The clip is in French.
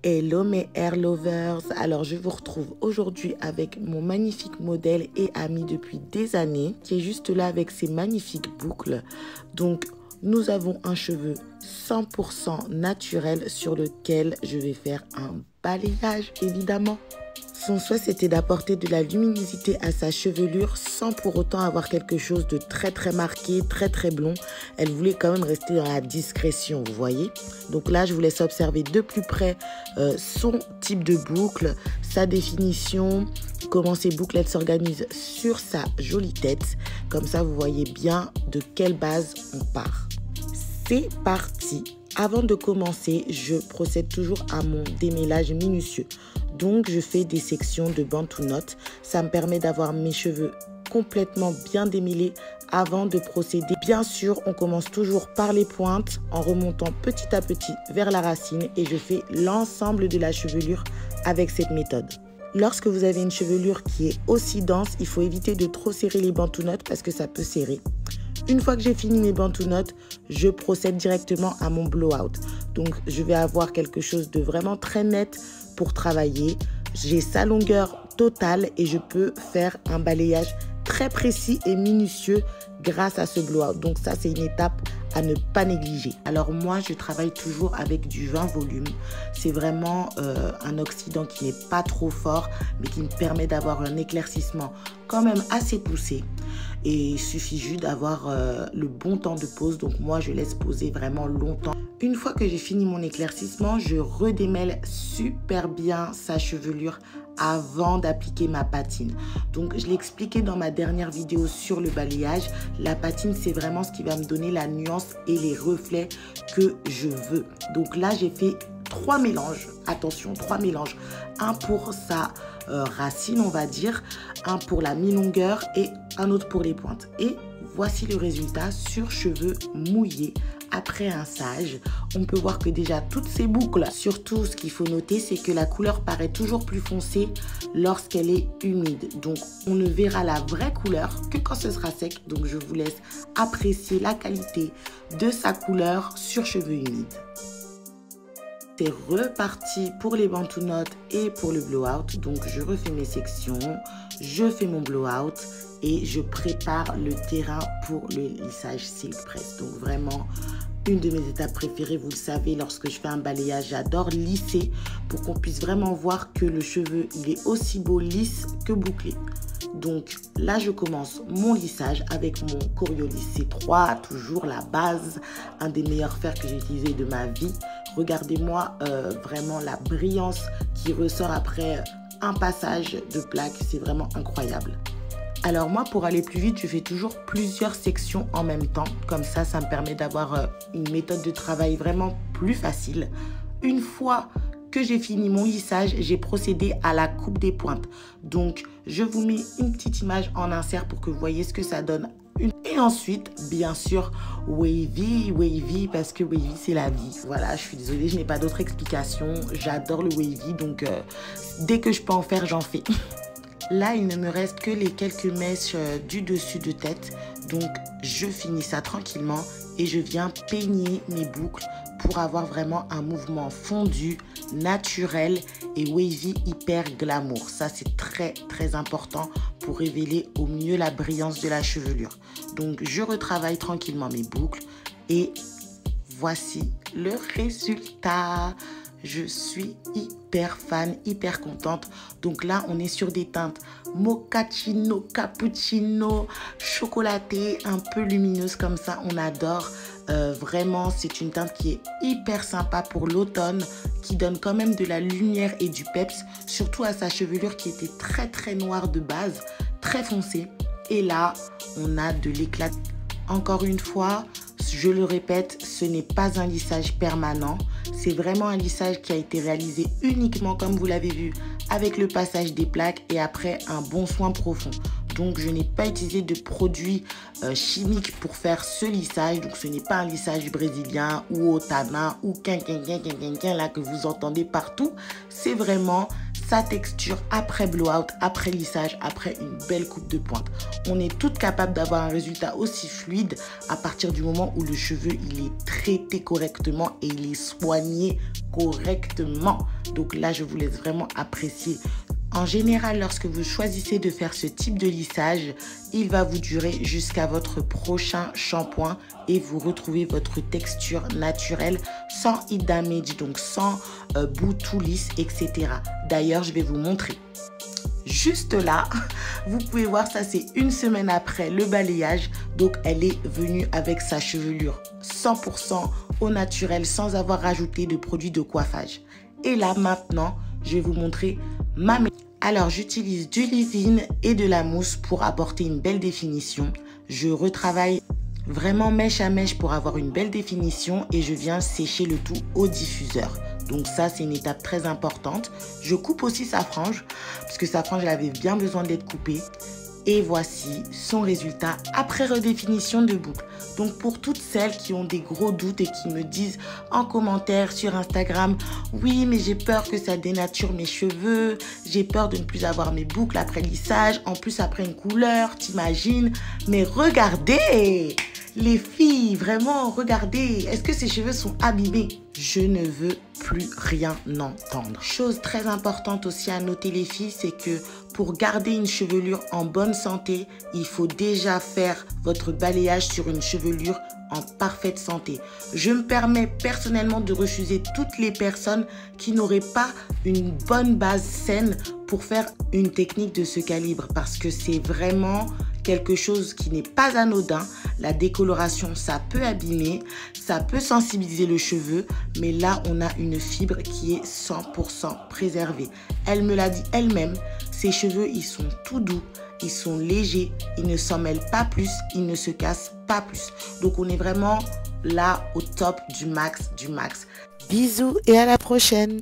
Hello mes hair lovers, alors je vous retrouve aujourd'hui avec mon magnifique modèle et ami depuis des années qui est juste là avec ses magnifiques boucles. Donc nous avons un cheveu 100% naturel sur lequel je vais faire un balayage évidemment. Son souhait c'était d'apporter de la luminosité à sa chevelure sans pour autant avoir quelque chose de très marqué, très blond. Elle voulait quand même rester dans la discrétion, vous voyez. Donc là je vous laisse observer de plus près son type de boucle, sa définition, comment ces boucles elles s'organisent sur sa jolie tête. Comme ça vous voyez bien de quelle base on part. C'est parti. Avant de commencer, je procède toujours à mon démêlage minutieux. Donc, je fais des sections de bantu knot. Ça me permet d'avoir mes cheveux complètement bien démêlés avant de procéder. Bien sûr, on commence toujours par les pointes en remontant petit à petit vers la racine et je fais l'ensemble de la chevelure avec cette méthode. Lorsque vous avez une chevelure qui est aussi dense, il faut éviter de trop serrer les bantu knot parce que ça peut serrer. Une fois que j'ai fini mes bantu knot, je procède directement à mon blowout. Donc, je vais avoir quelque chose de vraiment très net pour travailler. J'ai sa longueur totale et je peux faire un balayage très précis et minutieux grâce à ce blowout. Donc ça, c'est une étape à ne pas négliger. Alors moi, je travaille toujours avec du 20 volume. C'est vraiment un oxydant qui n'est pas trop fort, mais qui me permet d'avoir un éclaircissement quand même assez poussé. Et il suffit juste d'avoir le bon temps de pose. Donc moi, je laisse poser vraiment longtemps. Une fois que j'ai fini mon éclaircissement, je redémêle super bien sa chevelure avant d'appliquer ma patine. Donc, je l'ai expliqué dans ma dernière vidéo sur le balayage. La patine, c'est vraiment ce qui va me donner la nuance et les reflets que je veux. Donc là, j'ai fait 3 mélanges. Attention, 3 mélanges. Un pour sa racine, on va dire. Un pour la mi-longueur et un autre pour les pointes. Et voici le résultat sur cheveux mouillés. Après rinçage, on peut voir que déjà toutes ces boucles, surtout ce qu'il faut noter, c'est que la couleur paraît toujours plus foncée lorsqu'elle est humide. Donc, on ne verra la vraie couleur que quand ce sera sec. Donc, je vous laisse apprécier la qualité de sa couleur sur cheveux humides. C'est reparti pour les bantu knot et pour le blowout. Donc, je refais mes sections, je fais mon blowout et je prépare le terrain pour le lissage silk press. Donc, vraiment, une de mes étapes préférées, vous le savez, lorsque je fais un balayage, j'adore lisser pour qu'on puisse vraiment voir que le cheveu, il est aussi beau lisse que bouclé. Donc là, je commence mon lissage avec mon Coriolis C3, toujours la base, un des meilleurs fers que j'ai utilisé de ma vie. Regardez-moi vraiment la brillance qui ressort après un passage de plaque, c'est vraiment incroyable. Alors moi, pour aller plus vite, je fais toujours plusieurs sections en même temps. Comme ça, ça me permet d'avoir une méthode de travail vraiment plus facile. Une fois que j'ai fini mon lissage, j'ai procédé à la coupe des pointes. Donc, je vous mets une petite image en insert pour que vous voyez ce que ça donne. Et ensuite, bien sûr, wavy, parce que wavy, c'est la vie. Voilà, je suis désolée, je n'ai pas d'autre explication. J'adore le wavy, donc dès que je peux en faire, j'en fais. Là, il ne me reste que les quelques mèches du dessus de tête. Donc, je finis ça tranquillement et je viens peigner mes boucles pour avoir vraiment un mouvement fondu, naturel et wavy hyper glamour. Ça, c'est très important pour révéler au mieux la brillance de la chevelure. Donc, je retravaille tranquillement mes boucles et voici le résultat. Je suis hyper fan, hyper contente. Donc là, on est sur des teintes mochaccino, cappuccino, chocolaté, un peu lumineuse comme ça. On adore. Vraiment, c'est une teinte qui est hyper sympa pour l'automne, qui donne quand même de la lumière et du peps, surtout à sa chevelure qui était très noire de base, très foncée. Et là, on a de l'éclat. Encore une fois, je le répète, ce n'est pas un lissage permanent. C'est vraiment un lissage qui a été réalisé uniquement, comme vous l'avez vu, avec le passage des plaques et après un bon soin profond. Donc, je n'ai pas utilisé de produits chimiques pour faire ce lissage. Donc, ce n'est pas un lissage brésilien ou au tanin ou quinquin là que vous entendez partout. C'est vraiment sa texture après blowout, après lissage, après une belle coupe de pointe. On est toutes capables d'avoir un résultat aussi fluide à partir du moment où le cheveu il est traité correctement et il est soigné correctement. Donc là, je vous laisse vraiment apprécier. En général, lorsque vous choisissez de faire ce type de lissage, il va vous durer jusqu'à votre prochain shampoing et vous retrouvez votre texture naturelle sans heat damage, donc sans bout tout lisse, etc. D'ailleurs, je vais vous montrer. Juste là, vous pouvez voir ça, c'est une semaine après le balayage. Donc, elle est venue avec sa chevelure 100% au naturel sans avoir rajouté de produits de coiffage. Et là, maintenant, je vais vous montrer ma méthode. Alors, j'utilise du leave-in et de la mousse pour apporter une belle définition. Je retravaille vraiment mèche à mèche pour avoir une belle définition et je viens sécher le tout au diffuseur. Donc ça, c'est une étape très importante. Je coupe aussi sa frange parce que sa frange, elle avait bien besoin d'être coupée. Et voici son résultat après redéfinition de boucle. Donc pour toutes celles qui ont des gros doutes et qui me disent en commentaire sur Instagram, oui mais j'ai peur que ça dénature mes cheveux, j'ai peur de ne plus avoir mes boucles après lissage, en plus après une couleur, t'imagines? Mais regardez les filles, vraiment regardez, est-ce que ces cheveux sont abîmés? Je ne veux plus rien entendre. Chose très importante aussi à noter les filles, c'est que pour garder une chevelure en bonne santé, il faut déjà faire votre balayage sur une chevelure en parfaite santé. Je me permets personnellement de refuser toutes les personnes qui n'auraient pas une bonne base saine pour faire une technique de ce calibre parce que c'est vraiment quelque chose qui n'est pas anodin. La décoloration, ça peut abîmer, ça peut sensibiliser le cheveu, mais là, on a une fibre qui est 100% préservée. Elle me l'a dit elle-même, ses cheveux, ils sont tout doux, ils sont légers, ils ne s'en mêlent pas plus, ils ne se cassent pas plus. Donc, on est vraiment là au top du max du max. Bisous et à la prochaine!